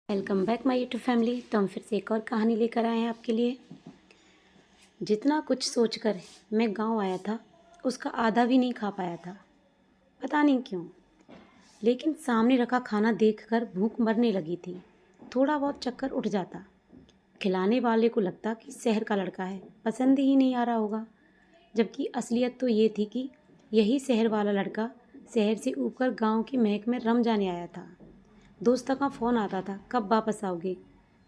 Welcome back my YouTube family. तो हम फिर से एक और कहानी लेकर आए हैं आपके लिए। जितना कुछ सोचकर मैं गांव आया था उसका आधा भी नहीं खा पाया था, पता नहीं क्यों। लेकिन सामने रखा खाना देखकर भूख मरने लगी थी। थोड़ा बहुत चक्कर उठ जाता। खिलाने वाले को लगता कि शहर का लड़का है, पसंद ही नहीं आ रहा होगा। जबकि असलियत तो ये थी कि यही शहर वाला लड़का शहर से ऊपर गांव की महक में रम जाने आया था। दोस्तों का फ़ोन आता था, कब वापस आओगे।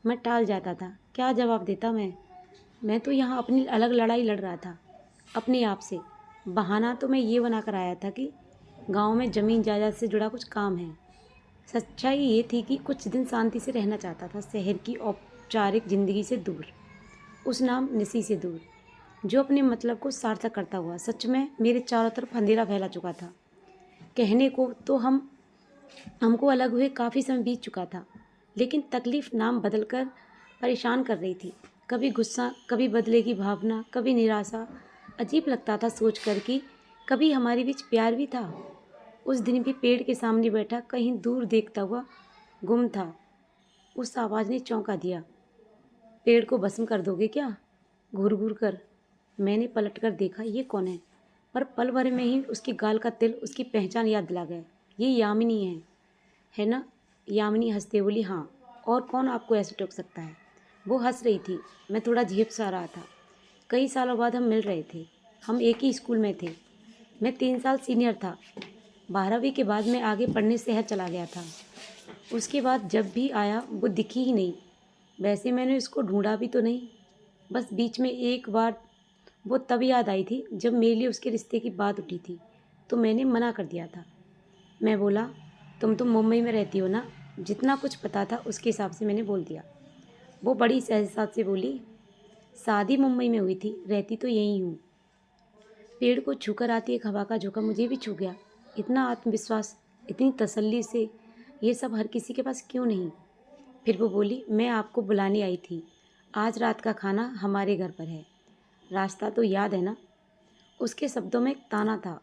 मैं टाल जाता था, क्या जवाब देता मैं तो यहाँ अपनी अलग लड़ाई लड़ रहा था अपने आप से। बहाना तो मैं ये बना कर आया था कि गांव में ज़मीन जायदाद से जुड़ा कुछ काम है। सच्चाई ये थी कि कुछ दिन शांति से रहना चाहता था, शहर की औपचारिक ज़िंदगी से दूर, उस नाम नसी से दूर, जो अपने मतलब को सार्थक करता हुआ। सच में मेरे चारों तरफ अंधेरा फैला चुका था। कहने को तो हमको अलग हुए काफ़ी समय बीत चुका था, लेकिन तकलीफ़ नाम बदलकर परेशान कर रही थी। कभी गुस्सा, कभी बदले की भावना, कभी निराशा। अजीब लगता था सोच कर कि कभी हमारे बीच प्यार भी था। उस दिन भी पेड़ के सामने बैठा कहीं दूर देखता हुआ गुम था। उस आवाज़ ने चौंका दिया। पेड़ को भस्म कर दोगे क्या? घूर घूर कर मैंने पलट कर देखा, ये कौन है? पर पल भर में ही उसके गाल का तिल उसकी पहचान याद दिला गया। ये यामिनी है ना? यामिनी हंसते बोली, हाँ, और कौन आपको ऐसे टोक सकता है। वो हंस रही थी, मैं थोड़ा झेप सा रहा था। कई सालों बाद हम मिल रहे थे। हम एक ही स्कूल में थे। मैं 3 साल सीनियर था। 12वीं के बाद मैं आगे पढ़ने शहर चला गया था। उसके बाद जब भी आया वो दिखी ही नहीं। वैसे मैंने उसको ढूंढा भी तो नहीं। बस बीच में एक बार वो तब याद आई थी जब मेरे लिए उसके रिश्ते की बात उठी थी, तो मैंने मना कर दिया था। मैं बोला, तुम तो मुंबई में रहती हो ना? जितना कुछ पता था उसके हिसाब से मैंने बोल दिया। वो बड़ी सहजता से बोली, शादी मुंबई में हुई थी, रहती तो यहीं हूँ। पेड़ को छूकर आती एक हवा का झोंका मुझे भी छू गया। इतना आत्मविश्वास, इतनी तसल्ली से ये सब हर किसी के पास क्यों नहीं? फिर वो बोली, मैं आपको बुलाने आई थी। आज रात का खाना हमारे घर पर है। रास्ता तो याद है ना? उसके शब्दों में एक ताना था,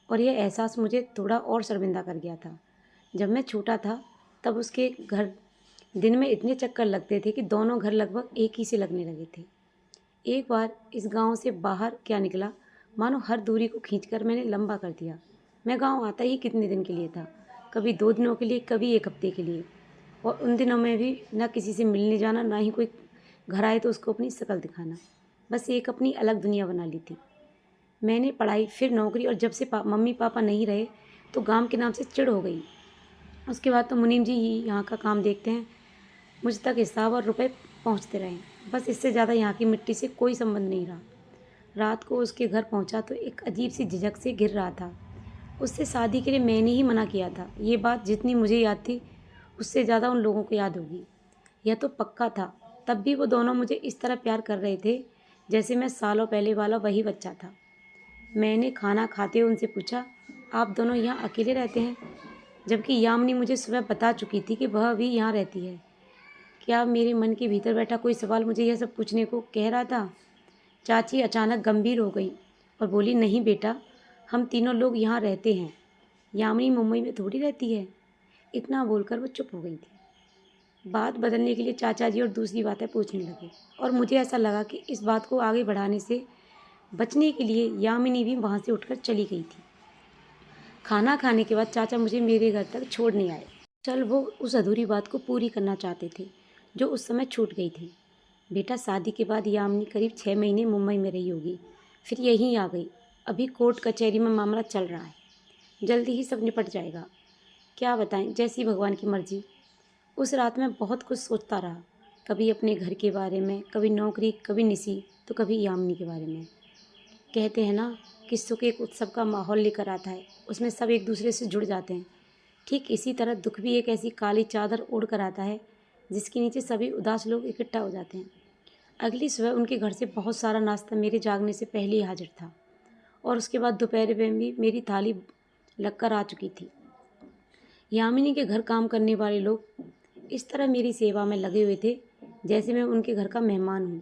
और यह एहसास मुझे थोड़ा और शर्मिंदा कर गया था। जब मैं छोटा था तब उसके घर दिन में इतने चक्कर लगते थे कि दोनों घर लगभग एक ही से लगने लगे थे। एक बार इस गांव से बाहर क्या निकला, मानो हर दूरी को खींचकर मैंने लंबा कर दिया। मैं गांव आता ही कितने दिन के लिए था, कभी 2 दिनों के लिए, कभी एक हफ्ते के लिए। और उन दिनों में भी ना किसी से मिलने जाना, ना ही कोई घर आए तो उसको अपनी शक्ल दिखाना। बस एक अपनी अलग दुनिया बना ली थी। मैंने पढ़ाई, फिर नौकरी, और जब से मम्मी पापा नहीं रहे तो गांव के नाम से चिढ़ हो गई। उसके बाद तो मुनीम जी ही यहाँ का काम देखते हैं। मुझ तक हिसाब और रुपए पहुँचते रहे, बस इससे ज़्यादा यहाँ की मिट्टी से कोई संबंध नहीं रहा। रात को उसके घर पहुँचा तो एक अजीब सी झिझक से घिर रहा था। उससे शादी के लिए मैंने ही मना किया था। ये बात जितनी मुझे याद थी उससे ज़्यादा उन लोगों को याद होगी, यह तो पक्का था। तब भी वो दोनों मुझे इस तरह प्यार कर रहे थे जैसे मैं सालों पहले वाला वही बच्चा था। मैंने खाना खाते हुए उनसे पूछा, आप दोनों यहाँ अकेले रहते हैं? जबकि यामिनी मुझे सुबह बता चुकी थी कि वह भी यहाँ रहती है। क्या मेरे मन के भीतर बैठा कोई सवाल मुझे यह सब पूछने को कह रहा था? चाची अचानक गंभीर हो गई और बोली, नहीं बेटा, हम तीनों लोग यहाँ रहते हैं। यामिनी मुंबई में थोड़ी रहती है। इतना बोलकर वो चुप हो गई थी। बात बदलने के लिए चाचा जी और दूसरी बातें पूछने लगे, और मुझे ऐसा लगा कि इस बात को आगे बढ़ाने से बचने के लिए यामिनी भी वहाँ से उठकर चली गई थी। खाना खाने के बाद चाचा मुझे मेरे घर तक छोड़ने आए। चल वो उस अधूरी बात को पूरी करना चाहते थे जो उस समय छूट गई थी। बेटा, शादी के बाद यामिनी करीब 6 महीने मुंबई में रही होगी, फिर यहीं आ गई। अभी कोर्ट कचहरी में मामला चल रहा है, जल्दी ही सब निपट जाएगा। क्या बताएं, जैसी भगवान की मर्जी। उस रात में बहुत कुछ सोचता रहा, कभी अपने घर के बारे में, कभी नौकरी, कभी निसी, तो कभी यामिनी के बारे में। कहते हैं ना कि सुख एक उत्सव का माहौल लेकर आता है, उसमें सब एक दूसरे से जुड़ जाते हैं। ठीक इसी तरह दुख भी एक ऐसी काली चादर ओढ़ कर आता है जिसके नीचे सभी उदास लोग इकट्ठा हो जाते हैं। अगली सुबह उनके घर से बहुत सारा नाश्ता मेरे जागने से पहले ही हाजिर था, और उसके बाद दोपहर में भी मेरी थाली लगकर आ चुकी थी। यामिनी के घर काम करने वाले लोग इस तरह मेरी सेवा में लगे हुए थे जैसे मैं उनके घर का मेहमान हूँ।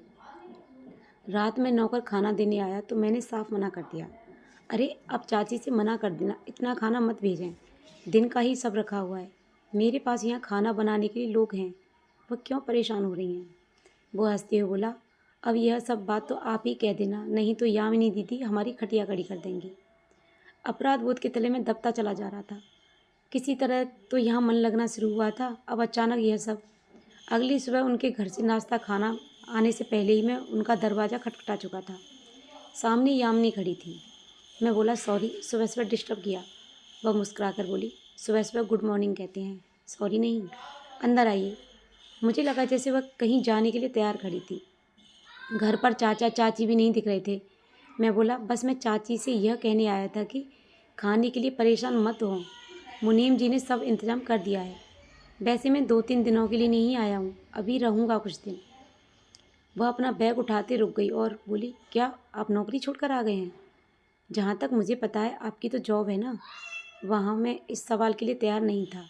रात में नौकर खाना देने आया तो मैंने साफ मना कर दिया। अरे अब चाची से मना कर देना, इतना खाना मत भेजें, दिन का ही सब रखा हुआ है। मेरे पास यहाँ खाना बनाने के लिए लोग हैं, वह क्यों परेशान हो रही हैं। वो हंसते हुए बोला, अब यह सब बात तो आप ही कह देना, नहीं तो यामिनी दीदी हमारी खटिया खड़ी कर देंगी। अपराध बोध के तले में दबता चला जा रहा था। किसी तरह तो यहाँ मन लगना शुरू हुआ था, अब अचानक यह सब। अगली सुबह उनके घर से नाश्ता खाना आने से पहले ही मैं उनका दरवाज़ा खटखटा चुका था। सामने यामिनी खड़ी थी। मैं बोला, सॉरी सुबह सुबह डिस्टर्ब किया। वह मुस्कुराकर बोली, सुबह सुबह गुड मॉर्निंग कहते हैं, सॉरी नहीं, अंदर आइए। मुझे लगा जैसे वह कहीं जाने के लिए तैयार खड़ी थी। घर पर चाचा चाची भी नहीं दिख रहे थे। मैं बोला, बस मैं चाची से यह कहने आया था कि खाने के लिए परेशान मत हो, मुनीम जी ने सब इंतज़ाम कर दिया है। वैसे मैं 2-3 दिनों के लिए नहीं आया हूँ, अभी रहूँगा कुछ दिन। वह अपना बैग उठाते रुक गई और बोली, क्या आप नौकरी छोड़कर आ गए हैं? जहाँ तक मुझे पता है आपकी तो जॉब है ना। वहाँ मैं इस सवाल के लिए तैयार नहीं था।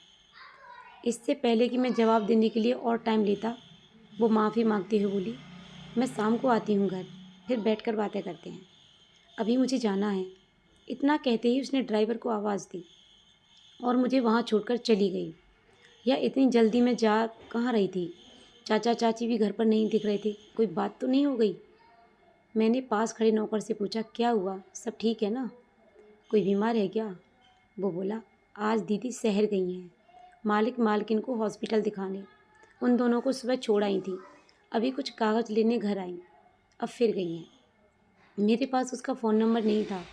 इससे पहले कि मैं जवाब देने के लिए और टाइम लेता, वो माफ़ी मांगते हुए बोली, मैं शाम को आती हूँ घर, फिर बैठकर बातें करते हैं, अभी मुझे जाना है। इतना कहते ही उसने ड्राइवर को आवाज़ दी और मुझे वहाँ छोड़कर चली गई। यह इतनी जल्दी में जा कहाँ रही थी? चाचा चाची भी घर पर नहीं दिख रहे थे। कोई बात तो नहीं हो गई? मैंने पास खड़े नौकर से पूछा, क्या हुआ, सब ठीक है ना? कोई बीमार है क्या? वो बोला, आज दीदी शहर गई हैं, मालिक मालकिन को हॉस्पिटल दिखाने। उन दोनों को सुबह छोड़ आई थी, अभी कुछ कागज़ लेने घर आई, अब फिर गई हैं। मेरे पास उसका फ़ोन नंबर नहीं था।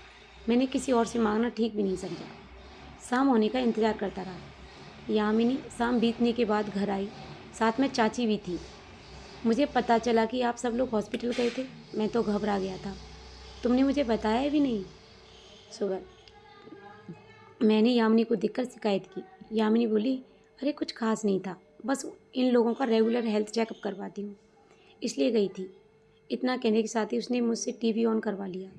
मैंने किसी और से मांगना ठीक भी नहीं समझा। शाम होने का इंतज़ार करता रहा। यामिनी शाम बीतने के बाद घर आई, साथ में चाची भी थी। मुझे पता चला कि आप सब लोग हॉस्पिटल गए थे। मैं तो घबरा गया था। तुमने मुझे बताया भी नहीं। सुबह मैंने यामिनी को देखकर शिकायत की। यामिनी बोली, अरे कुछ खास नहीं था, बस इन लोगों का रेगुलर हेल्थ चेकअप करवाती हूँ, इसलिए गई थी। इतना कहने के साथ ही उसने मुझसे टीवी ऑन करवा लिया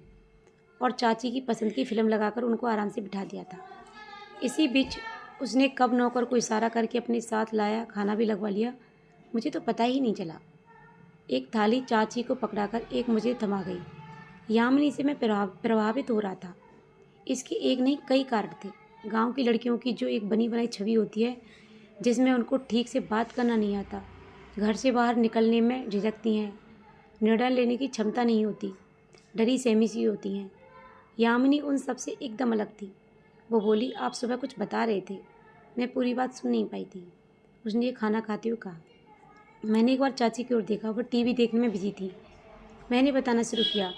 और चाची की पसंद की फ़िल्म लगाकर उनको आराम से बिठा दिया था। इसी बीच उसने कब नौकर को इशारा करके अपने साथ लाया, खाना भी लगवा लिया, मुझे तो पता ही नहीं चला। एक थाली चाची को पकड़ाकर एक मुझे थमा गई। यामिनी से मैं प्रभावित हो रहा था। इसके एक नहीं कई कारण थे। गांव की लड़कियों की जो एक बनी बनाई छवि होती है, जिसमें उनको ठीक से बात करना नहीं आता, घर से बाहर निकलने में झिझकती हैं, निर्णय लेने की क्षमता नहीं होती, डरी सहमी सी होती हैं। यामिनी उन सब से एकदम अलग थी। वो बोली, आप सुबह कुछ बता रहे थे। मैं पूरी बात सुन नहीं पाई थी। उसने ये खाना खाते हुए कहा। मैंने एक बार चाची की ओर देखा, वो टीवी देखने में बिजी थी। मैंने बताना शुरू किया,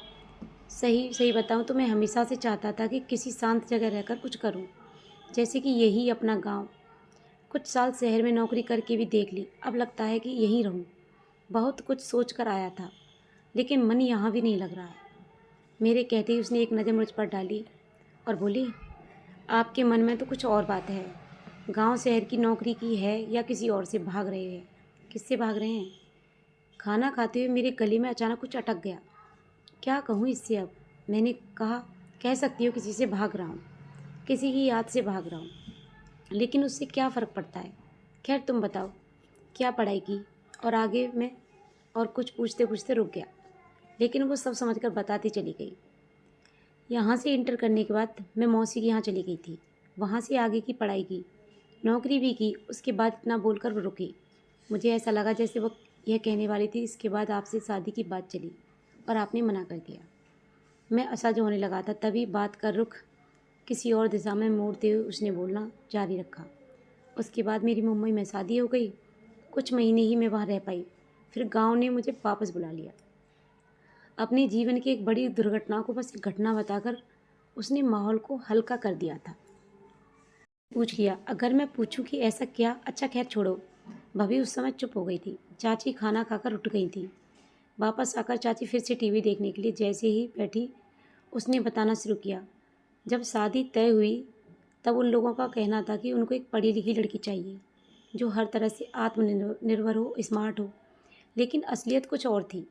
सही सही बताऊं तो मैं हमेशा से चाहता था कि किसी शांत जगह रहकर कुछ करूं, जैसे कि यही अपना गांव। कुछ साल शहर में नौकरी करके भी देख ली, अब लगता है कि यहीं रहूं। बहुत कुछ सोच कर आया था, लेकिन मन यहाँ भी नहीं लग रहा है। मेरे कहते ही उसने एक नज़र मुझ पर डाली और बोली, आपके मन में तो कुछ और बात है। गांव शहर की नौकरी की है या किसी और से भाग रहे हैं? किससे भाग रहे हैं? खाना खाते हुए मेरे गले में अचानक कुछ अटक गया। क्या कहूँ इससे अब? मैंने कहा, कह सकती हो किसी से भाग रहा हूँ, किसी की याद से भाग रहा हूँ, लेकिन उससे क्या फ़र्क पड़ता है? खैर तुम बताओ, क्या पढ़ाई की? और आगे मैं और कुछ पूछते पूछते रुक गया, लेकिन वो सब समझकर बताती चली गई। यहाँ से इंटर करने के बाद मैं मौसी के यहाँ चली गई थी। वहाँ से आगे की पढ़ाई की, नौकरी भी की। उसके बाद इतना बोलकर वो रुकी। मुझे ऐसा लगा जैसे वो यह कहने वाली थी, इसके बाद आपसे शादी की बात चली और आपने मना कर दिया। मैं असहज होने लगा था, तभी बात का रुख किसी और दिशा में मोड़ते हुए उसने बोलना जारी रखा। उसके बाद मेरी मुंबई में शादी हो गई। कुछ महीने ही मैं वहाँ रह पाई, फिर गांव ने मुझे वापस बुला लिया। अपने जीवन की एक बड़ी दुर्घटना को बस एक घटना बताकर उसने माहौल को हल्का कर दिया था। पूछ लिया, अगर मैं पूछूं कि ऐसा क्या? अच्छा खैर छोड़ो। भाभी उस समय चुप हो गई थी। चाची खाना खाकर उठ गई थी। वापस आकर चाची फिर से टीवी देखने के लिए जैसे ही बैठी, उसने बताना शुरू किया। जब शादी तय हुई तब उन लोगों का कहना था कि उनको एक पढ़ी लिखी लड़की चाहिए, जो हर तरह से आत्मनिर्भर हो, स्मार्ट हो। लेकिन असलियत कुछ और थी।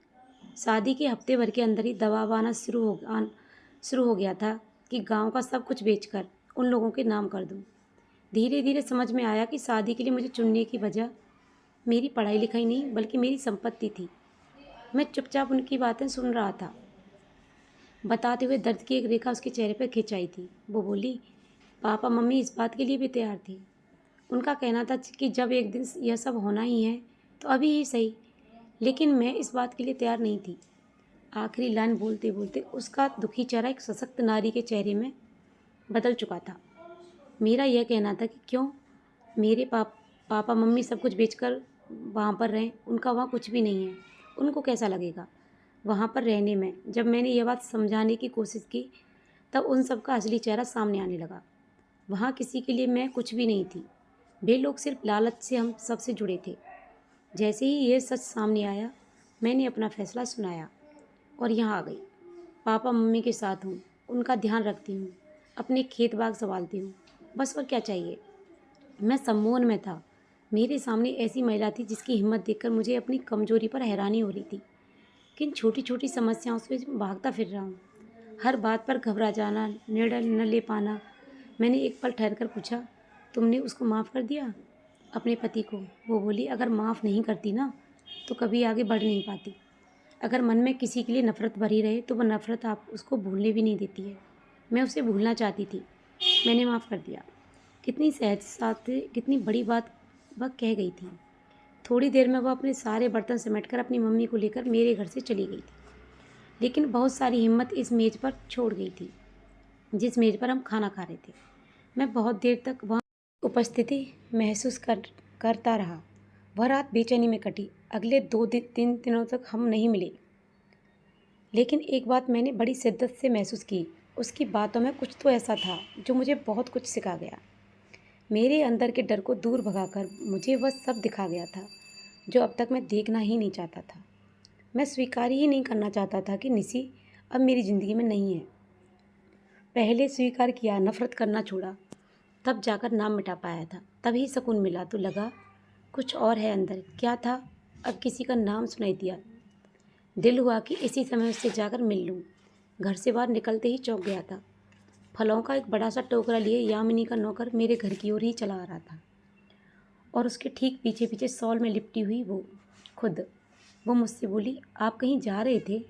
शादी के हफ्ते भर के अंदर ही दबाव आना शुरू हो गया था कि गांव का सब कुछ बेचकर उन लोगों के नाम कर दूं। धीरे धीरे समझ में आया कि शादी के लिए मुझे चुनने की वजह मेरी पढ़ाई लिखाई नहीं, बल्कि मेरी संपत्ति थी। मैं चुपचाप उनकी बातें सुन रहा था, बताते हुए दर्द की एक रेखा उसके चेहरे पर खिंच आई थी। वो बोली, पापा मम्मी इस बात के लिए भी तैयार थे। उनका कहना था कि जब एक दिन यह सब होना ही है तो अभी ही सही। लेकिन मैं इस बात के लिए तैयार नहीं थी। आखिरी लाइन बोलते बोलते उसका दुखी चेहरा एक सशक्त नारी के चेहरे में बदल चुका था। मेरा यह कहना था कि क्यों मेरे पापा मम्मी सब कुछ बेचकर वहाँ पर रहें, उनका वहाँ कुछ भी नहीं है, उनको कैसा लगेगा वहाँ पर रहने में। जब मैंने यह बात समझाने की कोशिश की तब उन सब का असली चेहरा सामने आने लगा। वहाँ किसी के लिए मैं कुछ भी नहीं थी, वे लोग सिर्फ लालच से हम सबसे जुड़े थे। जैसे ही यह सच सामने आया मैंने अपना फैसला सुनाया और यहाँ आ गई। पापा मम्मी के साथ हूँ, उनका ध्यान रखती हूँ, अपने खेत बाग संभालती हूँ, बस और क्या चाहिए। मैं सम्मोहन में था। मेरे सामने ऐसी महिला थी जिसकी हिम्मत देखकर मुझे अपनी कमजोरी पर हैरानी हो रही थी। किन छोटी छोटी समस्याओं से भागता फिर रहा हूँ, हर बात पर घबरा जाना, निर्णय न ले पाना। मैंने एक पल ठहर कर पूछा, तुमने उसको माफ़ कर दिया, अपने पति को? वो बोली, अगर माफ़ नहीं करती ना तो कभी आगे बढ़ नहीं पाती। अगर मन में किसी के लिए नफ़रत भरी रहे तो वह नफ़रत आप उसको भूलने भी नहीं देती है। मैं उसे भूलना चाहती थी, मैंने माफ़ कर दिया। कितनी सहज साथ, कितनी बड़ी बात वह कह गई थी। थोड़ी देर में वह अपने सारे बर्तन समेटकर अपनी मम्मी को लेकर मेरे घर से चली गई थी। लेकिन बहुत सारी हिम्मत इस मेज़ पर छोड़ गई थी जिस मेज़ पर हम खाना खा रहे थे। मैं बहुत देर तक वहाँ उपस्थिति महसूस करता रहा। वह रात बेचैनी में कटी। अगले 3 दिनों तक हम नहीं मिले। लेकिन एक बात मैंने बड़ी शिद्दत से महसूस की, उसकी बातों में कुछ तो ऐसा था जो मुझे बहुत कुछ सिखा गया। मेरे अंदर के डर को दूर भगाकर मुझे वह सब दिखा गया था जो अब तक मैं देखना ही नहीं चाहता था। मैं स्वीकार ही नहीं करना चाहता था कि निसी अब मेरी ज़िंदगी में नहीं है। पहले स्वीकार किया, नफ़रत करना छोड़ा, तब जाकर नाम मिटा पाया था, तभी सुकून मिला। तो लगा कुछ और है अंदर। क्या था? अब किसी का नाम सुनाई दिया। दिल हुआ कि इसी समय उससे जाकर मिल लूँ। घर से बाहर निकलते ही चौंक गया था। फलों का एक बड़ा सा टोकरा लिए यामिनी का नौकर मेरे घर की ओर ही चला आ रहा था और उसके ठीक पीछे पीछे शॉल में लिपटी हुई वो खुद। वो मुझसे बोली, आप कहीं जा रहे थे?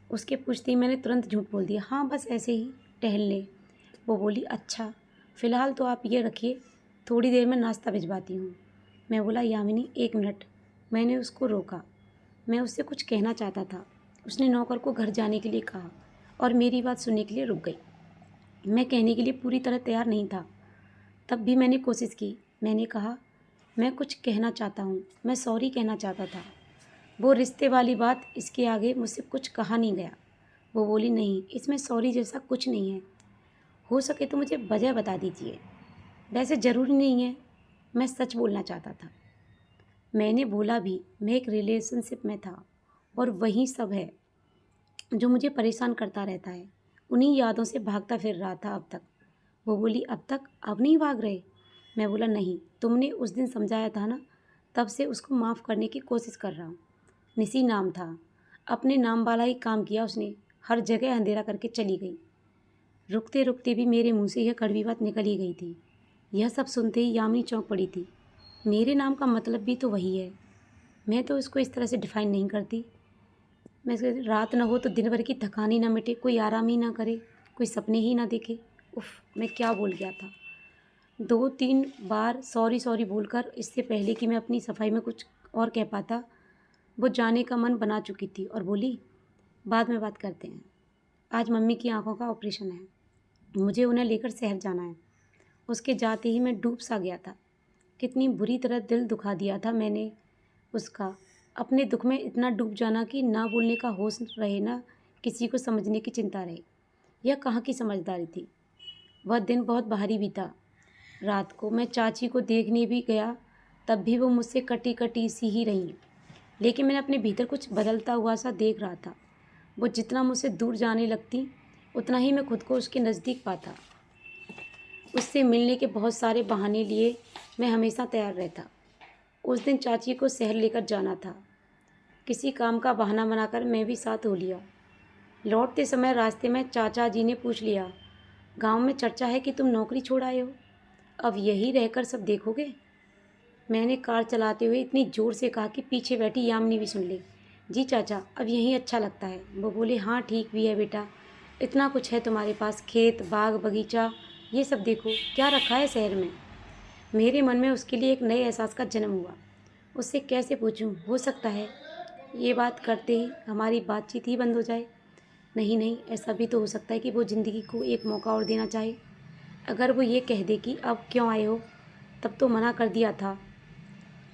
उसके पूछते ही मैंने तुरंत झूठ बोल दिया, हाँ बस ऐसे ही टहलने। वो बोली, अच्छा फ़िलहाल तो आप ये रखिए, थोड़ी देर में नाश्ता भिजवाती हूँ। मैं बोला, यामिनी 1 मिनट। मैंने उसको रोका। मैं उससे कुछ कहना चाहता था। उसने नौकर को घर जाने के लिए कहा और मेरी बात सुनने के लिए रुक गई। मैं कहने के लिए पूरी तरह तैयार नहीं था, तब भी मैंने कोशिश की। मैंने कहा, मैं कुछ कहना चाहता हूँ, मैं सॉरी कहना चाहता था। वो रिश्ते वाली बात, इसके आगे मुझसे कुछ कहा नहीं गया। वो बोली, नहीं, इसमें सॉरी जैसा कुछ नहीं है। हो सके तो मुझे वजह बता दीजिए। वैसे ज़रूरी नहीं है, मैं सच बोलना चाहता था। मैंने बोला भी, मैं एक रिलेशनशिप में था और वही सब है जो मुझे परेशान करता रहता है। उन्हीं यादों से भागता फिर रहा था अब तक। वो बोली, अब तक? अब नहीं भाग रहे? मैं बोला, नहीं, तुमने उस दिन समझाया था ना, तब से उसको माफ़ करने की कोशिश कर रहा हूँ। निसी नाम था, अपने नाम वाला ही काम किया उसने। हर जगह अंधेरा करके चली गई। रुकते रुकते भी मेरे मुंह से यह कड़वी बात निकल ही गई थी। यह सब सुनते ही यामिनी चौंक पड़ी थी। मेरे नाम का मतलब भी तो वही है। मैं तो इसको इस तरह से डिफ़ाइन नहीं करती। मैं रात ना हो तो दिन भर की थकान ही ना मिटे, कोई आराम ही ना करे, कोई सपने ही ना देखे। उफ़, मैं क्या बोल गया था। 2-3 बार सॉरी सॉरी बोलकर, इससे पहले कि मैं अपनी सफाई में कुछ और कह पाता, वो जाने का मन बना चुकी थी और बोली, बाद में बात करते हैं, आज मम्मी की आंखों का ऑपरेशन है, मुझे उन्हें लेकर शहर जाना है। उसके जाते ही मैं डूब सा गया था। कितनी बुरी तरह दिल दुखा दिया था मैंने उसका। अपने दुख में इतना डूब जाना कि ना बोलने का होश रहे, ना किसी को समझने की चिंता रहे। यह कहाँ की समझदारी थी। वह दिन बहुत भारी भी था। रात को मैं चाची को देखने भी गया, तब भी वो मुझसे कटी कटी सी ही रही। लेकिन मैंने अपने भीतर कुछ बदलता हुआ सा देख रहा था। वो जितना मुझसे दूर जाने लगती, उतना ही मैं खुद को उसके नज़दीक पाता। उससे मिलने के बहुत सारे बहाने लिए मैं हमेशा तैयार रहता। उस दिन चाची को शहर लेकर जाना था। किसी काम का बहाना बनाकर मैं भी साथ हो लिया। लौटते समय रास्ते में चाचा जी ने पूछ लिया, गांव में चर्चा है कि तुम नौकरी छोड़ आए हो, अब यही रहकर सब देखोगे? मैंने कार चलाते हुए इतनी ज़ोर से कहा कि पीछे बैठी यामिनी भी सुन ले। जी चाचा, अब यहीं अच्छा लगता है। वो बोले, हाँ ठीक भी है बेटा, इतना कुछ है तुम्हारे पास, खेत बाग बगीचा, ये सब देखो, क्या रखा है शहर में। मेरे मन में उसके लिए एक नए एहसास का जन्म हुआ। उससे कैसे पूछूं? हो सकता है ये बात करते ही हमारी बातचीत ही बंद हो जाए। नहीं नहीं, ऐसा भी तो हो सकता है कि वो ज़िंदगी को एक मौका और देना चाहे। अगर वो ये कह दे कि अब क्यों आए हो, तब तो मना कर दिया था,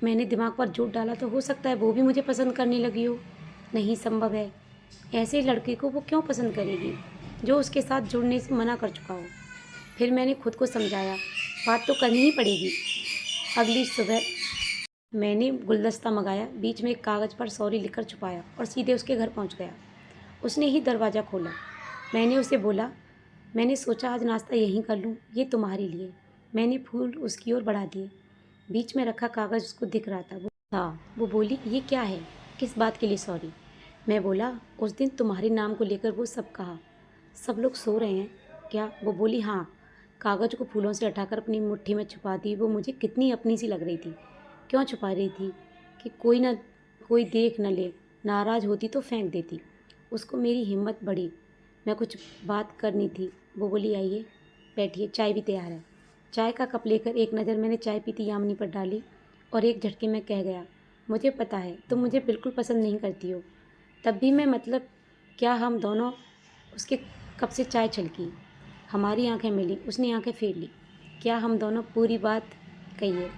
मैंने दिमाग पर जोर डाला, तो हो सकता है वो भी मुझे पसंद करने लगी हो। नहीं संभव है, ऐसे लड़के को वो क्यों पसंद करेगी जो उसके साथ जुड़ने से मना कर चुका हो। फिर मैंने खुद को समझाया, बात तो करनी ही पड़ेगी। अगली सुबह मैंने गुलदस्ता मंगाया, बीच में एक कागज़ पर सॉरी लिखकर छुपाया और सीधे उसके घर पहुंच गया। उसने ही दरवाज़ा खोला। मैंने उसे बोला, मैंने सोचा आज नाश्ता यहीं कर लूँ, ये तुम्हारे लिए। मैंने फूल उसकी ओर बढ़ा दिए। बीच में रखा कागज़ उसको दिख रहा था। वो बोली, ये क्या है? किस बात के लिए सॉरी? मैं बोला, उस दिन तुम्हारे नाम को लेकर वो सब कहा। सब लोग सो रहे हैं क्या? वो बोली, हाँ। कागज़ को फूलों से हटाकर अपनी मुट्ठी में छुपा दी। वो मुझे कितनी अपनी सी लग रही थी। क्यों छुपा रही थी? कि कोई देख न ले। नाराज़ होती तो फेंक देती। उसको मेरी हिम्मत बढ़ी। मैं कुछ बात करनी थी। वो बोली, आइए बैठिए, चाय भी तैयार है। चाय का कप लेकर एक नज़र मैंने चाय पीती यामिनी पर डाली और एक झटके में कह गया, मुझे पता है तुम मुझे बिल्कुल पसंद नहीं करती हो। तब भी मैं, मतलब क्या? हम दोनों, उसके कप से चाय छलकी। हमारी आंखें मिली। उसने आंखें फेर ली। क्या हम दोनों? पूरी बात कहिए।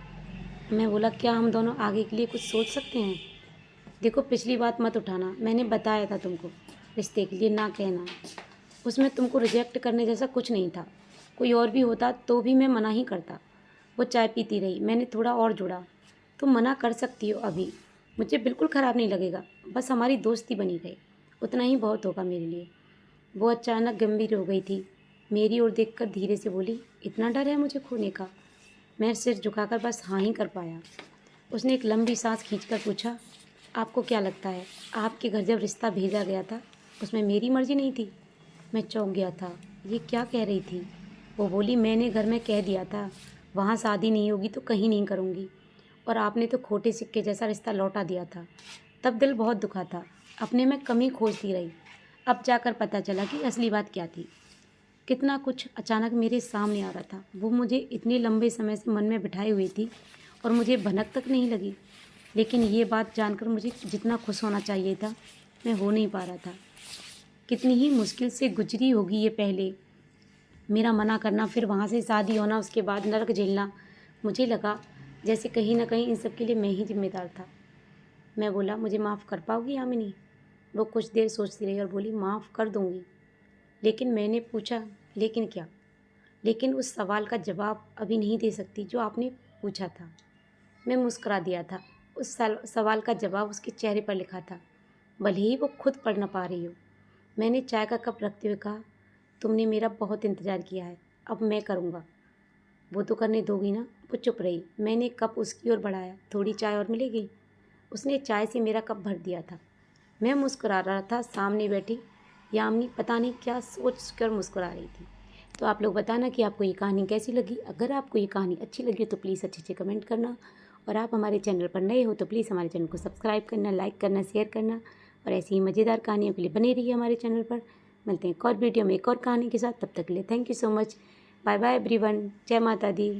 मैं बोला, क्या हम दोनों आगे के लिए कुछ सोच सकते हैं? देखो, पिछली बात मत उठाना। मैंने बताया था तुमको, रिश्ते के लिए ना कहना। उसमें तुमको रिजेक्ट करने जैसा कुछ नहीं था। कोई और भी होता तो भी मैं मना ही करता। वो चाय पीती रही। मैंने थोड़ा और जोड़ा, तुम मना कर सकती हो अभी, मुझे बिल्कुल ख़राब नहीं लगेगा। बस हमारी दोस्ती बनी रहे, उतना ही बहुत होगा मेरे लिए। वो अचानक गंभीर हो गई थी। मेरी ओर देखकर धीरे से बोली, इतना डर है मुझे खोने का? मैं सिर झुकाकर बस हाँ ही कर पाया। उसने एक लंबी सांस खींचकर पूछा, आपको क्या लगता है आपके घर जब रिश्ता भेजा गया था उसमें मेरी मर्जी नहीं थी? मैं चौंक गया था। ये क्या कह रही थी? वो बोली, मैंने घर में कह दिया था वहाँ शादी नहीं होगी तो कहीं नहीं करूँगी, और आपने तो खोटे सिक्के जैसा रिश्ता लौटा दिया था। तब दिल बहुत दुखा था, अपने में कमी खोजती रही। अब जाकर पता चला कि असली बात क्या थी। कितना कुछ अचानक मेरे सामने आ रहा था। वो मुझे इतने लंबे समय से मन में बिठाई हुई थी और मुझे भनक तक नहीं लगी। लेकिन ये बात जानकर मुझे जितना खुश होना चाहिए था, मैं हो नहीं पा रहा था। कितनी ही मुश्किल से गुजरी होगी ये पहले, मेरा मना करना, फिर वहाँ से शादी होना, उसके बाद नरक झेलना। मुझे लगा जैसे कहीं ना कहीं इन सब के लिए मैं ही जिम्मेदार था। मैं बोला, मुझे माफ़ कर पाओगी यामिनी? वो कुछ देर सोचती रही और बोली, माफ़ कर दूँगी। लेकिन मैंने पूछा, लेकिन क्या? लेकिन उस सवाल का जवाब अभी नहीं दे सकती जो आपने पूछा था। मैं मुस्कुरा दिया था। उस सवाल का जवाब उसके चेहरे पर लिखा था, भले ही वो खुद पढ़ न पा रही हो। मैंने चाय का कप रखते हुए कहा, तुमने मेरा बहुत इंतज़ार किया है, अब मैं करूँगा। वो तो करने दोगी ना? वो चुप रही। मैंने कप उसकी ओर बढ़ाया, थोड़ी चाय और मिलेगी? उसने चाय से मेरा कप भर दिया था। मैं मुस्कुरा रहा था। सामने बैठी यामिनी पता नहीं क्या सोच कर मुस्कुरा रही थी। तो आप लोग बताना कि आपको ये कहानी कैसी लगी। अगर आपको ये कहानी अच्छी लगी तो प्लीज़ अच्छे से कमेंट करना, और आप हमारे चैनल पर नए हो तो प्लीज़ हमारे चैनल को सब्सक्राइब करना, लाइक करना, शेयर करना, और ऐसी ही मज़ेदार कहानियों के लिए बने रहिए हमारे चैनल पर। मिलते हैं एक और वीडियो में एक और कहानी के साथ। तब तक के लिए thank you so much. Bye bye everyone. जय माता दी।